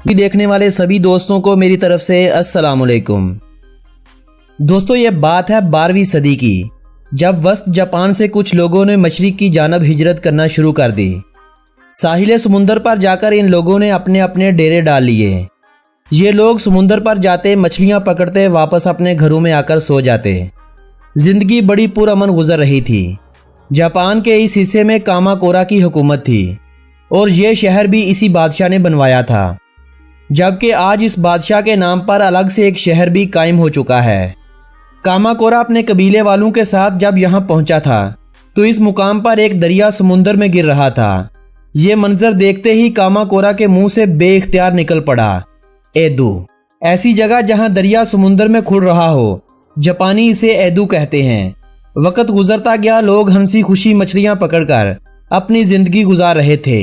دیکھنے والے سبھی دوستوں کو میری طرف سے السلام علیکم۔ دوستو، یہ بات ہے 12ویں صدی کی، جب وسط جاپان سے کچھ لوگوں نے مشرق کی جانب ہجرت کرنا شروع کر دی۔ ساحل سمندر پر جا کر ان لوگوں نے اپنے اپنے ڈیرے ڈال لیے۔ یہ لوگ سمندر پر جاتے، مچھلیاں پکڑتے، واپس اپنے گھروں میں آ کر سو جاتے۔ زندگی بڑی پرامن گزر رہی تھی۔ جاپان کے اس حصے میں کاماکورا کی حکومت تھی اور یہ شہر بھی اسی بادشاہ نے بنوایا تھا، جبکہ آج اس بادشاہ کے نام پر الگ سے ایک شہر بھی قائم ہو چکا ہے۔ کاماکورا اپنے قبیلے والوں کے ساتھ جب یہاں پہنچا تھا تو اس مقام پر ایک دریا سمندر میں گر رہا تھا۔ یہ منظر دیکھتے ہی کاماکورا کے منہ سے بے اختیار نکل پڑا، ایدو، ایسی جگہ جہاں دریا سمندر میں کھل رہا ہو، جاپانی اسے ایدو کہتے ہیں۔ وقت گزرتا گیا، لوگ ہنسی خوشی مچھلیاں پکڑ کر اپنی زندگی گزار رہے تھے۔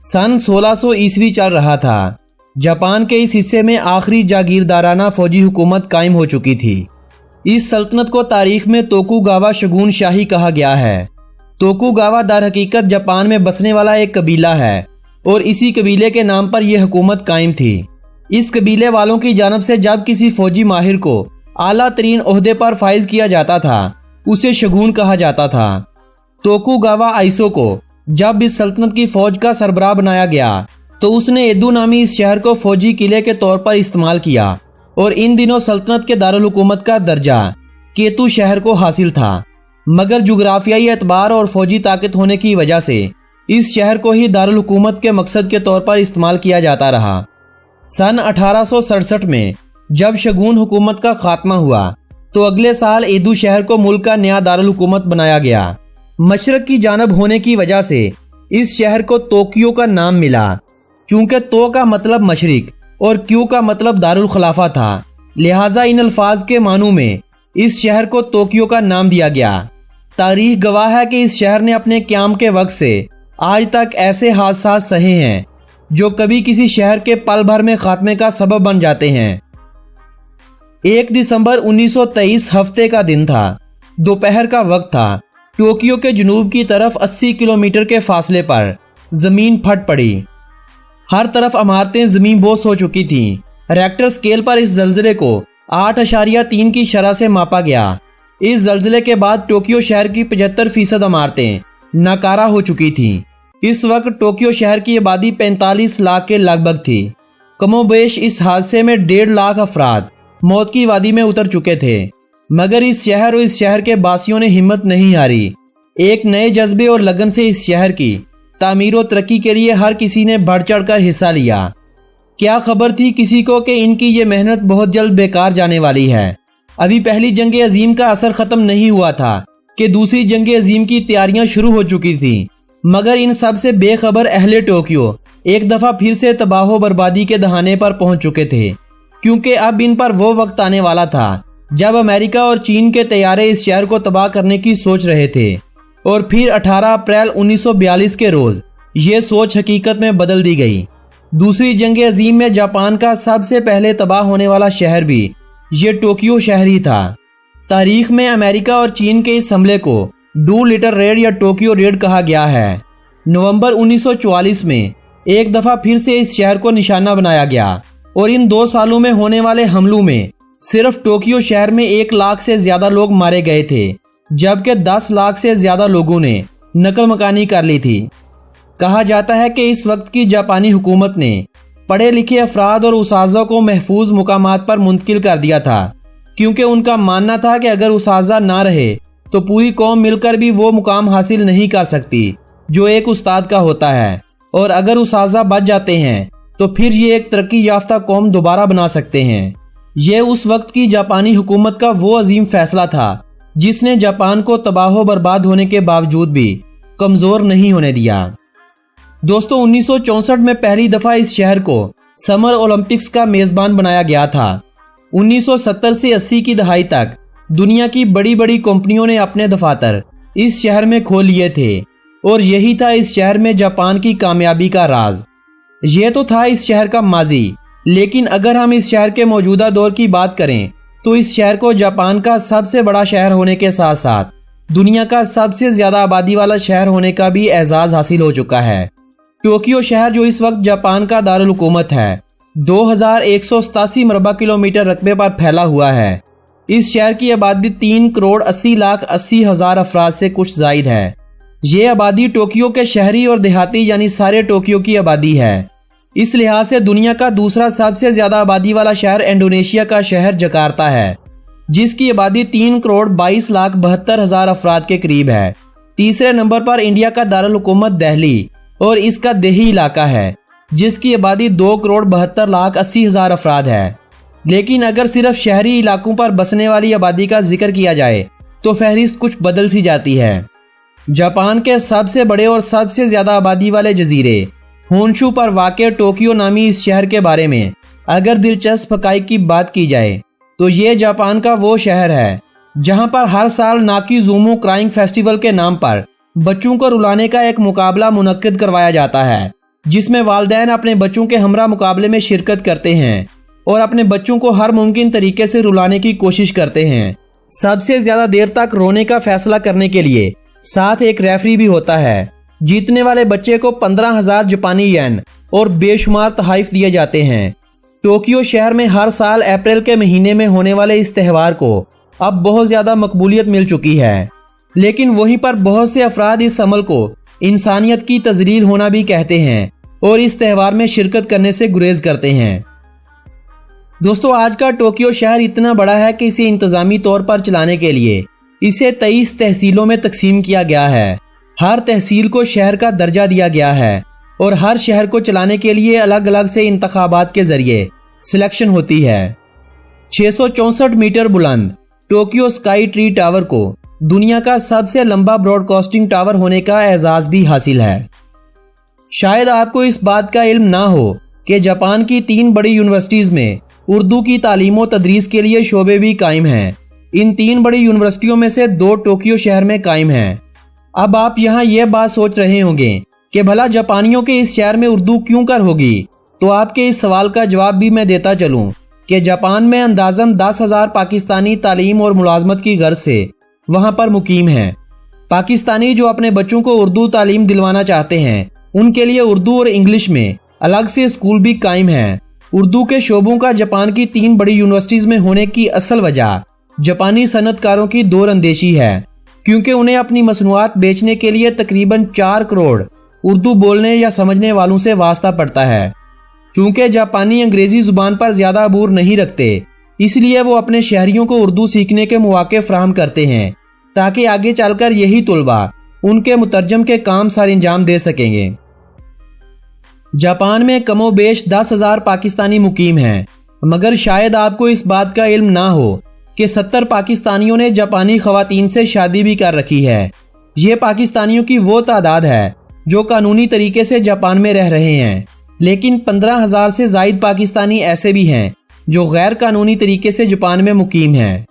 سن 1600 عیسوی چل رہا تھا۔ جاپان کے اس حصے میں آخری جاگیردارانہ فوجی حکومت قائم ہو چکی تھی۔ اس سلطنت کو تاریخ میں توکوگاوا شگون شاہی کہا گیا ہے۔ توکوگاوا در حقیقت جاپان میں بسنے والا ایک قبیلہ ہے اور اسی قبیلے کے نام پر یہ حکومت قائم تھی۔ اس قبیلے والوں کی جانب سے جب کسی فوجی ماہر کو اعلیٰ ترین عہدے پر فائز کیا جاتا تھا، اسے شگون کہا جاتا تھا۔ توکوگاوا ایسو کو جب اس سلطنت کی فوج کا سربراہ بنایا گیا تو اس نے ایدو نامی اس شہر کو فوجی قلعے کے طور پر استعمال کیا اور ان دنوں سلطنت کے دارالحکومت کا درجہ کیتو شہر کو حاصل تھا، مگر جغرافیائی اعتبار اور فوجی طاقت ہونے کی وجہ سے اس شہر کو ہی دارالحکومت کے مقصد کے طور پر استعمال کیا جاتا رہا۔ سن 1867 میں جب شگون حکومت کا خاتمہ ہوا تو اگلے سال ایدو شہر کو ملک کا نیا دارالحکومت بنایا گیا۔ مشرق کی جانب ہونے کی وجہ سے اس شہر کو توکیو کا نام ملا، چونکہ تو کا مطلب مشرق اور کیو کا مطلب دارالخلافہ تھا، لہٰذا ان الفاظ کے معنوں میں اس شہر کو توکیو کا نام دیا گیا۔ تاریخ گواہ ہے کہ اس شہر نے اپنے قیام کے وقت سے آج تک ایسے حادثات سہے ہیں جو کبھی کسی شہر کے پل بھر میں خاتمے کا سبب بن جاتے ہیں۔ 1 دسمبر 1923 ہفتے کا دن تھا، دوپہر کا وقت تھا۔ ٹوکیو کے جنوب کی طرف 80 کلومیٹر کے فاصلے پر زمین پھٹ پڑی۔ ہر طرف عمارتیں زمین بوس ہو چکی تھیں۔ ریکٹر سکیل پر اس زلزلے کو 8.3 کی شرح سے ماپا گیا۔ اس زلزلے کے بعد ٹوکیو شہر کی 75% عمارتیں ناکارہ ہو چکی تھیں۔ اس وقت ٹوکیو شہر کی آبادی 45 لاکھ کے لگ بھگ تھی۔ کم و بیش اس حادثے میں 1.5 لاکھ افراد موت کی وادی میں اتر چکے تھے، مگر اس شہر اور اس شہر کے باسیوں نے ہمت نہیں ہاری۔ ایک نئے جذبے اور لگن سے اس شہر کی تعمیر و ترقی کے لیے ہر کسی نے بڑھ چڑھ کر حصہ لیا۔ کیا خبر تھی کسی کو کہ ان کی یہ محنت بہت جلد بیکار جانے والی ہے۔ ابھی پہلی جنگ عظیم کا اثر ختم نہیں ہوا تھا کہ دوسری جنگ عظیم کی تیاریاں شروع ہو چکی تھیں، مگر ان سب سے بے خبر اہل ٹوکیو ایک دفعہ پھر سے تباہ و بربادی کے دہانے پر پہنچ چکے تھے، کیونکہ اب ان پر وہ وقت آنے والا تھا جب امریکہ اور چین کے طیارے اس شہر کو تباہ کرنے کی سوچ رہے تھے، اور پھر 18 اپریل 1942 کے روز یہ سوچ حقیقت میں بدل دی گئی۔ دوسری جنگ عظیم میں جاپان کا سب سے پہلے تباہ ہونے والا شہر بھی یہ ٹوکیو شہر ہی تھا۔ تاریخ میں امریکہ اور چین کے اس حملے کو ڈو لٹل ریڈ یا ٹوکیو ریڈ کہا گیا ہے۔ نومبر 1944 میں ایک دفعہ پھر سے اس شہر کو نشانہ بنایا گیا اور ان 2 سالوں میں ہونے والے حملوں میں صرف ٹوکیو شہر میں 1 لاکھ سے زیادہ لوگ مارے گئے تھے، جبکہ 10 لاکھ سے زیادہ لوگوں نے نقل مکانی کر لی تھی۔ کہا جاتا ہے کہ اس وقت کی جاپانی حکومت نے پڑھے لکھے افراد اور اساتذہ کو محفوظ مقامات پر منتقل کر دیا تھا، کیونکہ ان کا ماننا تھا کہ اگر اساتذہ نہ رہے تو پوری قوم مل کر بھی وہ مقام حاصل نہیں کر سکتی جو ایک استاد کا ہوتا ہے، اور اگر اساتذہ بچ جاتے ہیں تو پھر یہ ایک ترقی یافتہ قوم دوبارہ بنا سکتے ہیں۔ یہ اس وقت کی جاپانی حکومت کا وہ عظیم فیصلہ تھا جس نے جاپان کو تباہ و برباد ہونے کے باوجود بھی کمزور نہیں ہونے دیا۔ دوستو، 1964 میں پہلی دفعہ اس شہر کو سمر اولمپکس کا میزبان بنایا گیا تھا۔ 1970 سے 80 کی دہائی تک دنیا کی بڑی بڑی کمپنیوں نے اپنے دفاتر اس شہر میں کھول لیے تھے، اور یہی تھا اس شہر میں جاپان کی کامیابی کا راز۔ یہ تو تھا اس شہر کا ماضی، لیکن اگر ہم اس شہر کے موجودہ دور کی بات کریں تو اس شہر کو جاپان کا سب سے بڑا شہر ہونے کے ساتھ ساتھ دنیا کا سب سے زیادہ آبادی والا شہر ہونے کا بھی اعزاز حاصل ہو چکا ہے۔ ٹوکیو شہر جو اس وقت جاپان کا دارالحکومت ہے، 2187 मरबा किलोमीटर रकबे पर फैला हुआ है। इस शहर की आबादी 3,80,80,000 अफराद से कुछ जायद है। ये आबादी टोक्यो के शहरी और देहाती यानी सारे टोक्यो की आबादी है। इस लिहाज से दुनिया का दूसरा सबसे ज्यादा आबादी वाला शहर इंडोनेशिया का शहर जकार्ता है, जिसकी आबादी 3,22,72,000 अफराद के करीब है। तीसरे नंबर पर इंडिया का दारुल हुकूमत दिल्ली और इसका देही इलाका है, जिसकी आबादी 2,72,80,000 अफराद है। लेकिन अगर सिर्फ शहरी इलाकों पर बसने वाली आबादी का जिक्र किया जाए तो फहरिस्त कुछ बदल सी जाती है। जापान के सबसे बड़े और सबसे ज्यादा आबादी वाले जजीरे होन्शु पर वाक़ टोक्यो नामी इस शहर के बारे में अगर दिलचस्प हक़ाइक़ की बात की जाए तो ये जापान का वो शहर है जहां पर हर साल नाकीज़ूमो क्राइंग फेस्टिवल के नाम पर बच्चों को रुलाने का एक मुकाबला मुनक्किद करवाया जाता है, जिसमें वालिदैन अपने बच्चों के हमरा मुकाबले में शिरकत करते हैं और अपने बच्चों को हर मुमकिन तरीके से रुलाने की कोशिश करते हैं। सबसे ज्यादा देर तक रोने का फैसला करने के लिए साथ एक रेफरी भी होता है। जीतने वाले बच्चे को 15,000 जापानी येन और बेशुमार तोहफे दिए जाते हैं। टोक्यो शहर में हर साल अप्रैल के महीने में होने वाले इस त्यौहार को अब बहुत ज्यादा मकबूलियत मिल चुकी है, लेकिन वहीं पर बहुत से अफराद इस अमल को इंसानियत की तजलील होना भी कहते हैं और इस त्यौहार में शिरकत करने से गुरेज करते हैं। दोस्तों, आज का टोक्यो शहर इतना बड़ा है कि इसे इंतजामी तौर पर चलाने के लिए इसे 23 तहसीलों में तकसीम किया गया है। हर तहसील को शहर का दर्जा दिया गया है और हर शहर को चलाने के लिए अलग अलग से इंतखाबात के जरिए सिलेक्शन होती है। 664 मीटर बुलंद टोक्यो स्काई ट्री टावर को दुनिया का सबसे लंबा ब्रॉडकास्टिंग टावर होने का एजाज भी हासिल है। शायद आपको इस बात का इल्म ना हो कि जापान की 3 बड़ी यूनिवर्सिटीज में उर्दू की तालीम व तदरीस के लिए शोबे भी कायम हैं। इन 3 बड़ी यूनिवर्सिटियों में से 2 टोक्यो शहर में कायम हैं। अब आप यहाँ यह बात सोच रहे होंगे कि भला जापानियों के इस शहर में उर्दू क्यों कर होगी, तो आपके इस सवाल का जवाब भी मैं देता चलूं कि जापान में अंदाज़न 10,000 पाकिस्तानी तालीम और मुलाजमत की गर्ज से वहां पर मुकीम हैं। पाकिस्तानी जो अपने बच्चों को उर्दू तालीम दिलवाना चाहते हैं, उनके लिए उर्दू और इंग्लिश में अलग से स्कूल भी कायम हैं। उर्दू के शोबों का जापान की 3 बड़ी यूनिवर्सिटीज में होने की असल वजह जापानी सनतकारों की दूरअंदेशी है, क्योंकि उन्हें अपनी मसनूआत बेचने के लिए तकरीबन 4 करोड़ उर्दू बोलने या समझने वालों से वास्ता पड़ता है। चूंकि जापानी अंग्रेजी जुबान पर ज्यादा अबूर नहीं रखते, इसलिए वो अपने शहरियों को उर्दू सीखने के मौके फराहम करते हैं ताकि आगे चलकर यही तुलबा उनके मुतरजम के काम सर अंजाम दे सकेंगे। जापान में कमोबेश 10,000 पाकिस्तानी मुकीम हैं, मगर शायद आपको इस बात का इल्म ना हो कि 70 पाकिस्तानियों ने जापानी खवातीन से शादी भी कर रखी है। ये पाकिस्तानियों की वो तादाद है जो कानूनी तरीके से जापान में रह रहे हैं, लेकिन 15,000 से जायद पाकिस्तानी ऐसे भी हैं जो गैर कानूनी तरीके से जापान में मुकीम हैं।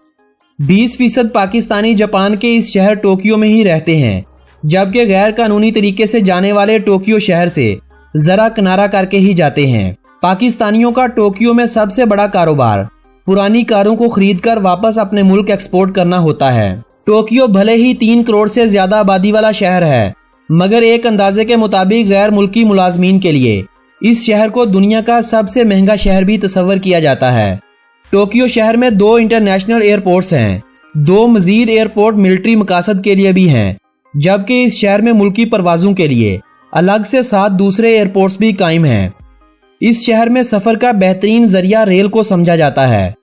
20% पाकिस्तानी जापान के इस शहर टोक्यो में ही रहते हैं, जबकि गैर कानूनी तरीके से जाने वाले टोक्यो शहर से जरा किनारा करके ही जाते हैं। पाकिस्तानियों का टोक्यो में सबसे बड़ा कारोबार पुरानी कारों को खरीदकर वापस अपने मुल्क एक्सपोर्ट करना होता है। टोक्यो भले ही 3 करोड़ से ज्यादा आबादी वाला शहर है, मगर एक अंदाजे के मुताबिक गैर मुल्की मुलाजमीन के लिए इस शहर को दुनिया का सबसे महंगा शहर भी तस्वर किया जाता है। टोक्यो शहर में 2 इंटरनेशनल एयरपोर्ट्स हैं। 2 मजीद एयरपोर्ट मिलिट्री मकासद के लिए भी हैं, जबकि इस शहर में मुल्की परवाजों के लिए अलग से 7 दूसरे एयरपोर्ट्स भी कायम हैं। इस शहर में सफर का बेहतरीन जरिया रेल को समझा जाता है।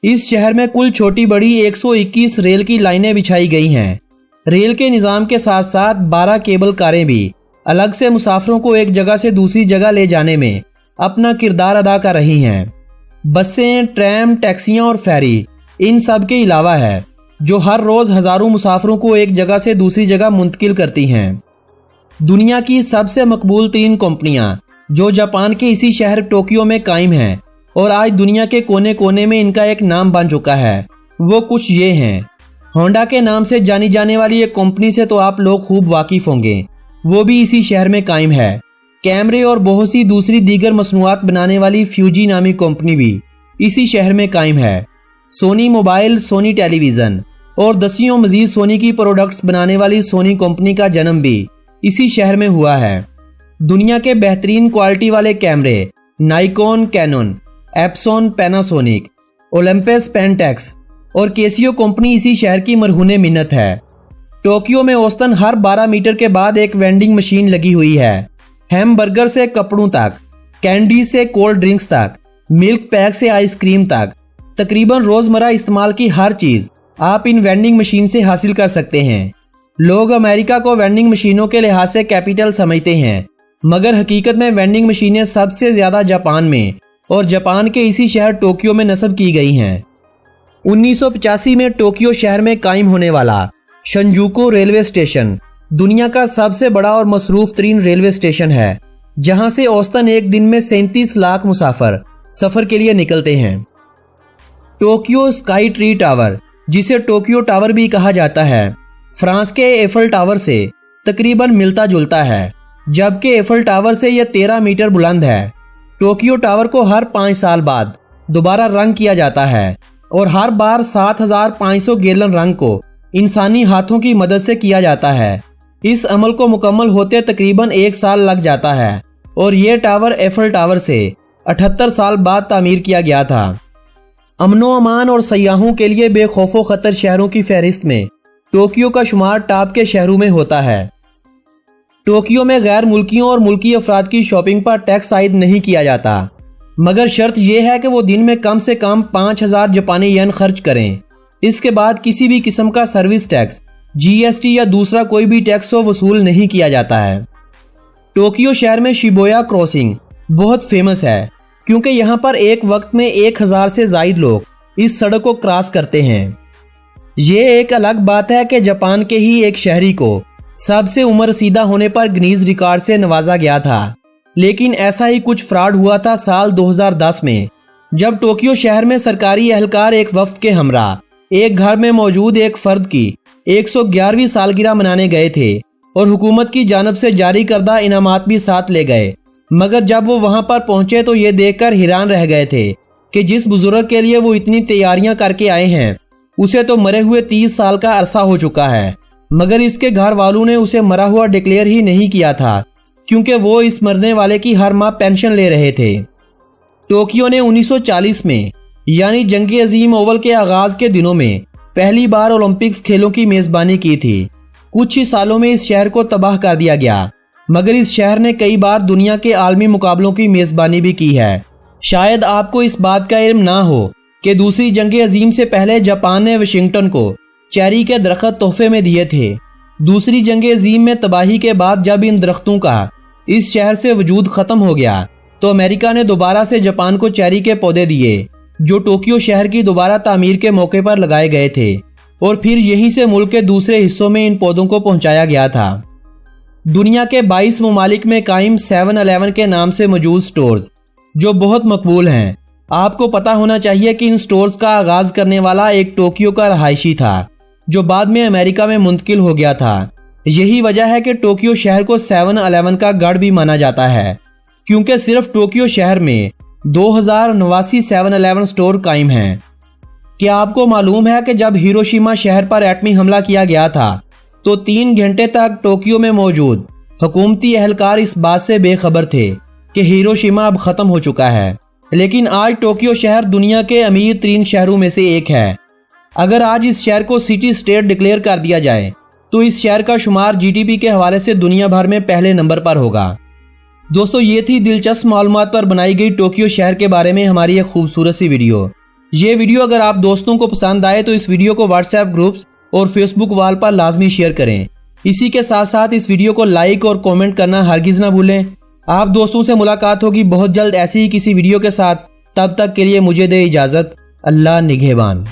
इस शहर में कुल छोटी बड़ी 121 रेल की लाइनें बिछाई गई हैं। रेल के निज़ाम के साथ साथ 12 केबल कारें भी अलग से मुसाफिरों को एक जगह से दूसरी जगह ले जाने में अपना किरदार अदा कर रही हैं। बसें, ट्रैम, टैक्सियां और फेरी इन सब के अलावा है जो हर रोज हजारों मुसाफिरों को एक जगह से दूसरी जगह मुंतकिल करती हैं। दुनिया की सबसे मकबूल 3 कंपनियां जो जापान के इसी शहर टोक्यो में कायम हैं और आज दुनिया के कोने कोने में इनका एक नाम बन चुका है, वो कुछ ये हैं। होंडा के नाम से जानी जाने वाली एक कंपनी से तो आप लोग खूब वाकिफ होंगे, वो भी इसी शहर में कायम है। कैमरे और बहुत सी दूसरी दीगर मसनूआत बनाने वाली फ्यूजी नामी कंपनी भी इसी शहर में कायम है। सोनी मोबाइल, सोनी टेलीविजन और दसियों मजीद सोनी की प्रोडक्ट्स बनाने वाली सोनी कंपनी का जन्म भी इसी शहर में हुआ है। दुनिया के बेहतरीन क्वालिटी वाले कैमरे Nikon, Canon, Epson, Panasonic, Olympus, Pentax और केसियो कंपनी इसी शहर की मरहूने मिन्नत है। टोक्यो में औसतन हर 12 मीटर के बाद एक वेंडिंग मशीन लगी हुई है। हैमबर्गर से कपड़ों तक, कैंडी से कोल्ड ड्रिंक्स तक, मिल्क पैक से आइसक्रीम तक, तकरीबन रोजमर्रा इस्तेमाल की हर चीज आप इन वेंडिंग मशीन से हासिल कर सकते हैं। लोग अमेरिका को वेंडिंग मशीनों के लिहाज से कैपिटल समझते हैं, मगर हकीकत में वेंडिंग मशीनें सबसे ज्यादा जापान में और जापान के इसी शहर टोक्यो में नस्ब की गई हैं। 1985 में टोक्यो शहर में कायम होने वाला शिंजुकु रेलवे स्टेशन दुनिया का सबसे बड़ा और मसरूफ तरीन रेलवे स्टेशन है, जहां से औसतन एक दिन में 37 लाख मुसाफिर सफर के लिए निकलते हैं। टोक्यो स्काई ट्री टावर, जिसे टोक्यो टावर भी कहा जाता है, फ्रांस के एफल टावर से तकरीबन मिलता जुलता है, जबकि एफल टावर से यह 13 मीटर बुलंद है। टोक्यो टावर को हर 5 साल बाद दोबारा रंग किया जाता है और हर बार 7500 गैलन रंग को इंसानी हाथों की मदद से किया जाता है। इस अमल को मुकम्मल होते तकरीबन 1 साल लग जाता है और यह टावर एफल टावर से 78 साल बाद तामीर किया गया था। अमनो अमान और सयाहों के लिए बेखौफो खतर शहरों की फहरिस्त में टोक्यो का शुमार टॉप के शहरों में होता है। टोक्यो में गैर मुल्कियों और मुल्की अफराद की शॉपिंग पर टैक्स आयद नहीं किया जाता, मगर शर्त यह है कि वो दिन में कम से कम 5000 जापानी येन खर्च करें। इसके बाद किसी भी किस्म का सर्विस टैक्स, जीएसटी या दूसरा कोई भी टैक्स वसूल नहीं किया जाता है। टोक्यो शहर में शिबुया क्रॉसिंग बहुत फेमस है, क्योंकि यहाँ पर एक वक्त में 1000 से जायद लोग इस सड़क को क्रॉस करते हैं। ये एक अलग बात है कि जापान के ही एक शहरी को सबसे उम्र रसीदा होने पर गिनीज रिकॉर्ड से नवाजा गया था, लेकिन ऐसा ही कुछ फ्रॉड हुआ था साल 2010 में, जब टोक्यो शहर में सरकारी एहलकार एक वफ्द के हमरा एक घर में मौजूद एक फर्द की 111वीं सालगिरह मनाने गए थे और हुकूमत की जानब से जारी करदा इनामात भी साथ ले गए। मगर जब वो वहां पर पहुंचे तो ये देखकर हैरान रह गए थे कि जिस बुजुर्ग के लिए वो इतनी तैयारियां करके आए हैं, उसे तो मरे हुए 30 साल का अरसा हो चुका है, मगर इसके घर वालों ने उसे मरा हुआ डिक्लेयर ही नहीं किया था, क्योंकि वो इस मरने वाले की हर माह पेंशन ले रहे थे। टोक्यो ने 1940 में यानी जंग अजीम ओवल के आगाज के दिनों में पहली बार ओलंपिक्स खेलों की मेजबानी की थी। कुछ ही सालों में इस शहर को तबाह कर दिया गया, मगर इस शहर ने कई बार दुनिया के आलमी मुकाबलों की मेजबानी भी की है। शायद आपको इस बात का इल्म ना हो कि दूसरी जंग अजीम से पहले जापान ने वाशिंगटन को चेरी के दरख्त तोहफे में दिए थे। दूसरी जंग अजीम में तबाही के बाद जब इन दरख्तों का इस शहर से वजूद खत्म हो गया, तो अमेरिका ने दोबारा से जापान को चेरी के पौधे दिए, जो टोक्यो शहर की दोबारा तामीर के मौके पर लगाए गए थे, और फिर यहीं से मुल्क के दूसरे हिस्सों में इन पौधों को पहुंचाया गया था। दुनिया के 22 ममालिक में कायम 7-Eleven के नाम से मौजूद स्टोर्स जो बहुत मकबूल हैं। आपको पता होना चाहिए कि इन स्टोर्स का आगाज करने वाला एक टोक्यो का रहायशी था, जो बाद में अमेरिका में मुंतकिल हो गया था। यही वजह है कि टोक्यो शहर को 7-Eleven का गढ़ भी माना जाता है, क्योंकि सिर्फ टोक्यो शहर में 2089 7-Eleven स्टोर कायम हैं। क्या आपको मालूम है कि जब हिरोशिमा शहर पर एटमी हमला किया गया था, तो 3 घंटे तक टोक्यो में मौजूद हुकूमती एहलकार इस बात से बेखबर थे कि हिरोशिमा अब खत्म हो चुका है। लेकिन आज टोक्यो शहर दुनिया के अमीर तरीन शहरों में से एक है। अगर आज इस शहर को सिटी स्टेट डिक्लेयर कर दिया जाए, तो इस शहर का शुमार जीडीपी के हवाले से दुनिया भर में पहले नंबर पर होगा। दोस्तों, ये थी दिलचस्प मालूमात पर बनाई गई टोक्यो शहर के बारे में हमारी एक खूबसूरत सी वीडियो। ये वीडियो अगर आप दोस्तों को पसंद आए तो इस वीडियो को व्हाट्सएप ग्रुप्स और फेसबुक वॉल पर लाजमी शेयर करें। इसी के साथ साथ इस वीडियो को लाइक और कमेंट करना हरगिज ना भूलें। आप दोस्तों से मुलाकात होगी बहुत जल्द ऐसी ही किसी वीडियो के साथ। तब तक के लिए मुझे दे इजाजत। अल्लाह निगहबान।